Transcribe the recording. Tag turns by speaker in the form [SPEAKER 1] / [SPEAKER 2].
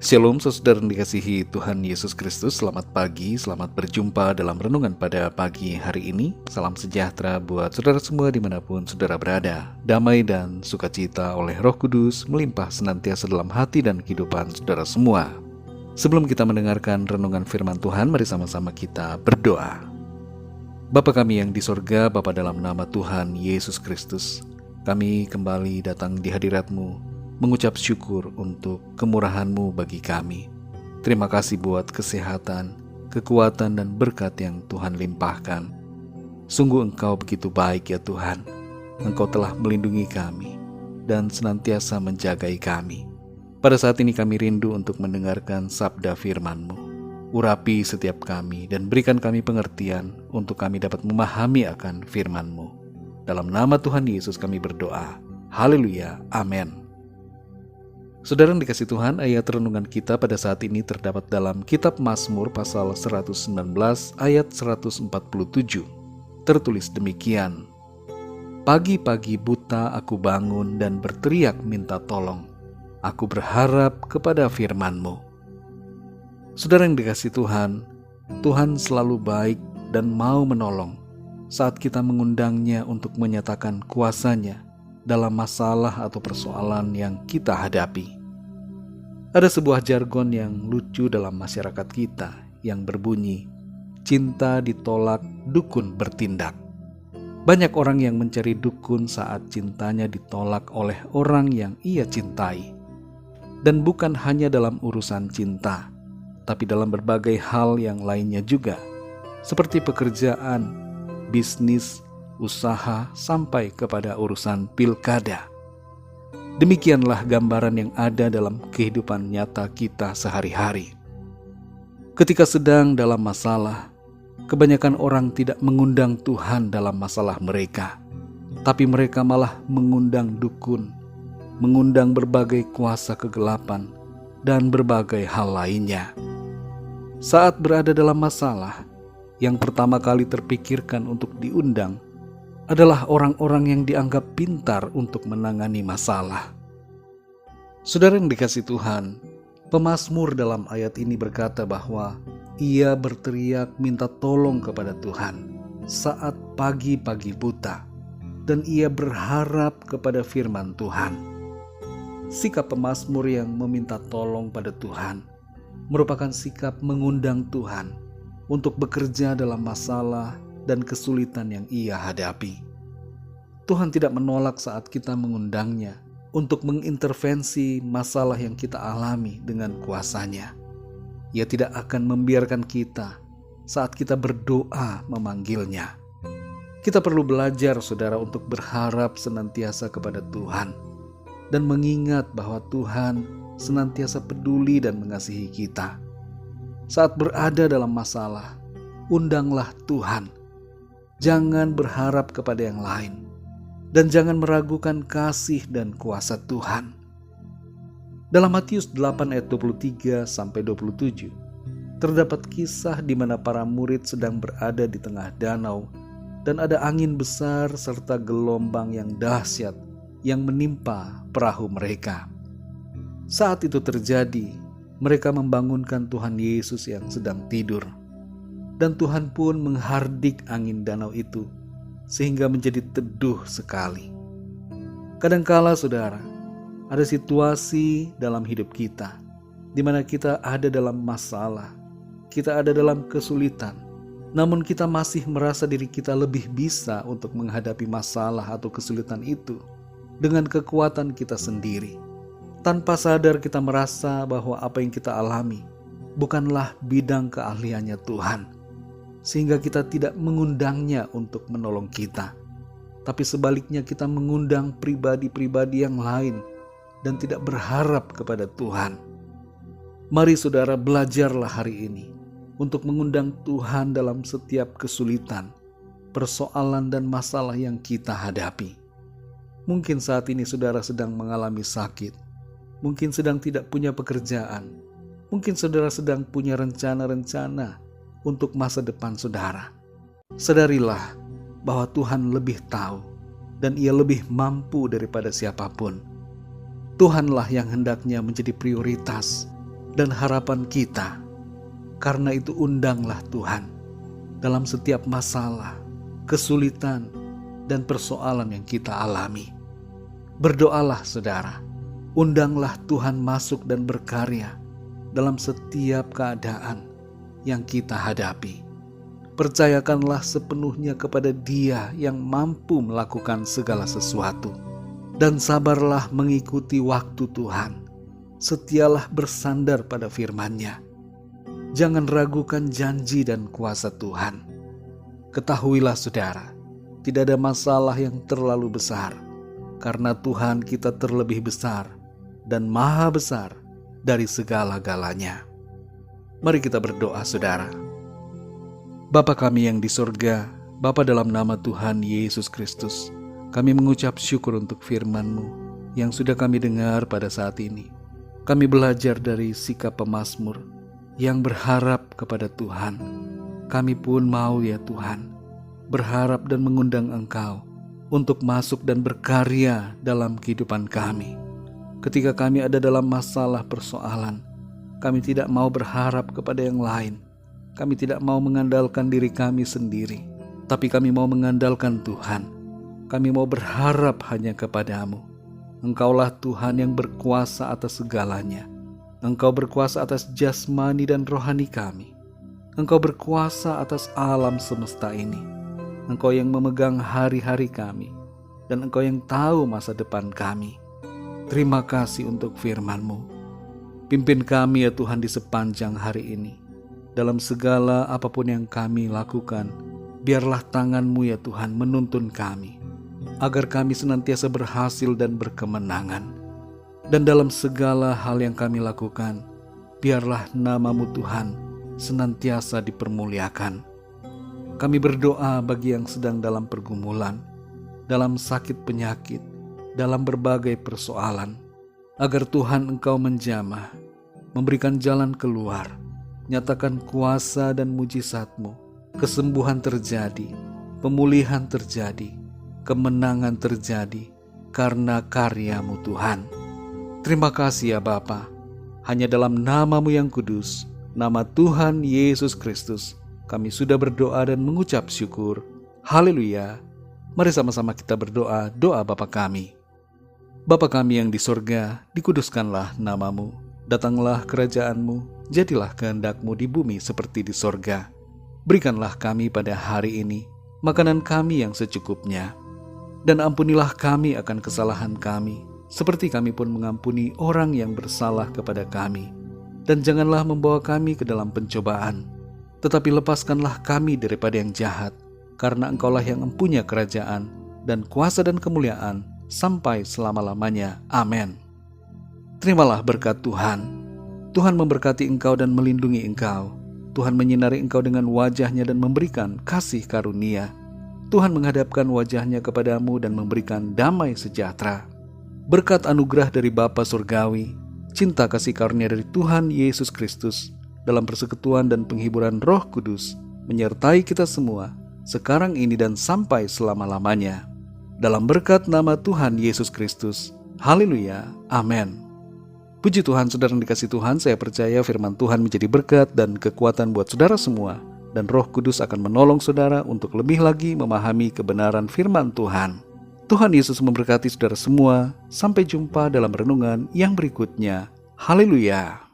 [SPEAKER 1] Shalom saudara yang dikasihi Tuhan Yesus Kristus. Selamat pagi, selamat berjumpa dalam renungan pada pagi hari ini. Salam sejahtera buat saudara semua dimanapun saudara berada. Damai dan sukacita oleh Roh Kudus melimpah senantiasa dalam hati dan kehidupan saudara semua. Sebelum kita mendengarkan renungan firman Tuhan, mari sama-sama kita berdoa. Bapa kami yang di sorga, Bapa dalam nama Tuhan Yesus Kristus, kami kembali datang di hadirat-Mu, mengucap syukur untuk kemurahan-Mu bagi kami. Terima kasih buat kesehatan, kekuatan, dan berkat yang Tuhan limpahkan. Sungguh Engkau begitu baik ya Tuhan. Engkau telah melindungi kami dan senantiasa menjagai kami. Pada saat ini kami rindu untuk mendengarkan sabda firman-Mu. Urapi setiap kami dan berikan kami pengertian untuk kami dapat memahami akan firman-Mu. Dalam nama Tuhan Yesus kami berdoa. Haleluya. Amin. Saudara yang dikasih Tuhan, ayat renungan kita pada saat ini terdapat dalam kitab Mazmur pasal 119 ayat 147. Tertulis demikian: Pagi-pagi buta aku bangun dan berteriak minta tolong. Aku berharap kepada firman-Mu. Saudara yang dikasih Tuhan, Tuhan selalu baik dan mau menolong saat kita mengundangnya untuk menyatakan kuasa-Nya dalam masalah atau persoalan yang kita hadapi. Ada sebuah jargon yang lucu dalam masyarakat kita yang berbunyi, cinta ditolak, dukun bertindak. Banyak orang yang mencari dukun saat cintanya ditolak oleh orang yang ia cintai. Dan bukan hanya dalam urusan cinta, tapi dalam berbagai hal yang lainnya juga, seperti pekerjaan, bisnis, usaha, sampai kepada urusan pilkada. Demikianlah gambaran yang ada dalam kehidupan nyata kita sehari-hari. Ketika sedang dalam masalah, kebanyakan orang tidak mengundang Tuhan dalam masalah mereka, tapi mereka malah mengundang dukun, mengundang berbagai kuasa kegelapan, dan berbagai hal lainnya. Saat berada dalam masalah, yang pertama kali terpikirkan untuk diundang adalah orang-orang yang dianggap pintar untuk menangani masalah. Saudara yang dikasih Tuhan, pemazmur dalam ayat ini berkata bahwa ia berteriak minta tolong kepada Tuhan saat pagi-pagi buta, dan ia berharap kepada firman Tuhan. Sikap pemazmur yang meminta tolong pada Tuhan merupakan sikap mengundang Tuhan untuk bekerja dalam masalah dan kesulitan yang ia hadapi. Tuhan tidak menolak saat kita mengundangnya untuk mengintervensi masalah yang kita alami dengan kuasa-Nya. Ia tidak akan membiarkan kita saat kita berdoa memanggilnya. Kita perlu belajar, saudara, untuk berharap senantiasa kepada Tuhan dan mengingat bahwa Tuhan senantiasa peduli dan mengasihi kita. Saat berada dalam masalah, undanglah Tuhan. Jangan berharap kepada yang lain, dan jangan meragukan kasih dan kuasa Tuhan. Dalam Matius 8 ayat 23-27, terdapat kisah di mana para murid sedang berada di tengah danau, dan ada angin besar serta gelombang yang dahsyat yang menimpa perahu mereka. Saat itu terjadi, mereka membangunkan Tuhan Yesus yang sedang tidur. Dan Tuhan pun menghardik angin danau itu sehingga menjadi teduh sekali. Kadangkala saudara, ada situasi dalam hidup kita di mana kita ada dalam masalah, kita ada dalam kesulitan, namun kita masih merasa diri kita lebih bisa untuk menghadapi masalah atau kesulitan itu dengan kekuatan kita sendiri. Tanpa sadar kita merasa bahwa apa yang kita alami bukanlah bidang keahliannya Tuhan, sehingga kita tidak mengundangnya untuk menolong kita. Tapi sebaliknya kita mengundang pribadi-pribadi yang lain dan tidak berharap kepada Tuhan. Mari saudara, belajarlah hari ini untuk mengundang Tuhan dalam setiap kesulitan, persoalan dan masalah yang kita hadapi. Mungkin saat ini saudara sedang mengalami sakit, mungkin sedang tidak punya pekerjaan, mungkin saudara sedang punya rencana-rencana untuk masa depan saudara. Sadarilah bahwa Tuhan lebih tahu dan Ia lebih mampu daripada siapapun. Tuhanlah yang hendaknya menjadi prioritas dan harapan kita. Karena itu undanglah Tuhan dalam setiap masalah, kesulitan, dan persoalan yang kita alami. Berdoalah saudara, undanglah Tuhan masuk dan berkarya dalam setiap keadaan yang kita hadapi. Percayakanlah sepenuhnya kepada Dia yang mampu melakukan segala sesuatu. Dan sabarlah mengikuti waktu Tuhan. Setialah bersandar pada firman-Nya. Jangan ragukan janji dan kuasa Tuhan. Ketahuilah saudara, tidak ada masalah yang terlalu besar, karena Tuhan kita terlebih besar dan maha besar dari segala-galanya. Mari kita berdoa saudara. Bapa kami yang di sorga, Bapa dalam nama Tuhan Yesus Kristus, kami mengucap syukur untuk firman-Mu yang sudah kami dengar pada saat ini. Kami belajar dari sikap pemazmur yang berharap kepada Tuhan. Kami pun mau ya Tuhan, berharap dan mengundang Engkau untuk masuk dan berkarya dalam kehidupan kami. Ketika kami ada dalam masalah persoalan, kami tidak mau berharap kepada yang lain. Kami tidak mau mengandalkan diri kami sendiri, tapi kami mau mengandalkan Tuhan. Kami mau berharap hanya kepadamu. Engkaulah Tuhan yang berkuasa atas segalanya. Engkau berkuasa atas jasmani dan rohani kami. Engkau berkuasa atas alam semesta ini. Engkau yang memegang hari-hari kami, dan Engkau yang tahu masa depan kami. Terima kasih untuk firman-Mu. Pimpin kami ya Tuhan di sepanjang hari ini. Dalam segala apapun yang kami lakukan, biarlah tangan-Mu ya Tuhan menuntun kami, agar kami senantiasa berhasil dan berkemenangan. Dan dalam segala hal yang kami lakukan, biarlah nama-Mu Tuhan senantiasa dipermuliakan. Kami berdoa bagi yang sedang dalam pergumulan, dalam sakit penyakit, dalam berbagai persoalan, agar Tuhan Engkau menjamah, memberikan jalan keluar, nyatakan kuasa dan mujizat-Mu, kesembuhan terjadi, pemulihan terjadi, kemenangan terjadi karena karya-Mu Tuhan. Terima kasih ya Bapa. Hanya dalam nama-Mu yang kudus, nama Tuhan Yesus Kristus, kami sudah berdoa dan mengucap syukur. Haleluya. Mari sama-sama kita berdoa doa Bapa kami. Bapa kami yang di sorga, dikuduskanlah nama-Mu. Datanglah kerajaan-Mu, jadilah kehendak-Mu di bumi seperti di sorga. Berikanlah kami pada hari ini makanan kami yang secukupnya. Dan ampunilah kami akan kesalahan kami, seperti kami pun mengampuni orang yang bersalah kepada kami. Dan janganlah membawa kami ke dalam pencobaan, tetapi lepaskanlah kami daripada yang jahat, karena Engkaulah yang mempunyai kerajaan dan kuasa dan kemuliaan sampai selama-lamanya. Amin. Terimalah berkat Tuhan. Tuhan memberkati engkau dan melindungi engkau. Tuhan menyinari engkau dengan wajah-Nya dan memberikan kasih karunia. Tuhan menghadapkan wajah-Nya kepadamu dan memberikan damai sejahtera. Berkat anugerah dari Bapa Surgawi, cinta kasih karunia dari Tuhan Yesus Kristus, dalam persekutuan dan penghiburan Roh Kudus, menyertai kita semua, sekarang ini dan sampai selama-lamanya. Dalam berkat nama Tuhan Yesus Kristus. Haleluya. Amin. Puji Tuhan, saudara yang dikasihi Tuhan, saya percaya firman Tuhan menjadi berkat dan kekuatan buat saudara semua. Dan Roh Kudus akan menolong saudara untuk lebih lagi memahami kebenaran firman Tuhan. Tuhan Yesus memberkati saudara semua. Sampai jumpa dalam renungan yang berikutnya. Haleluya.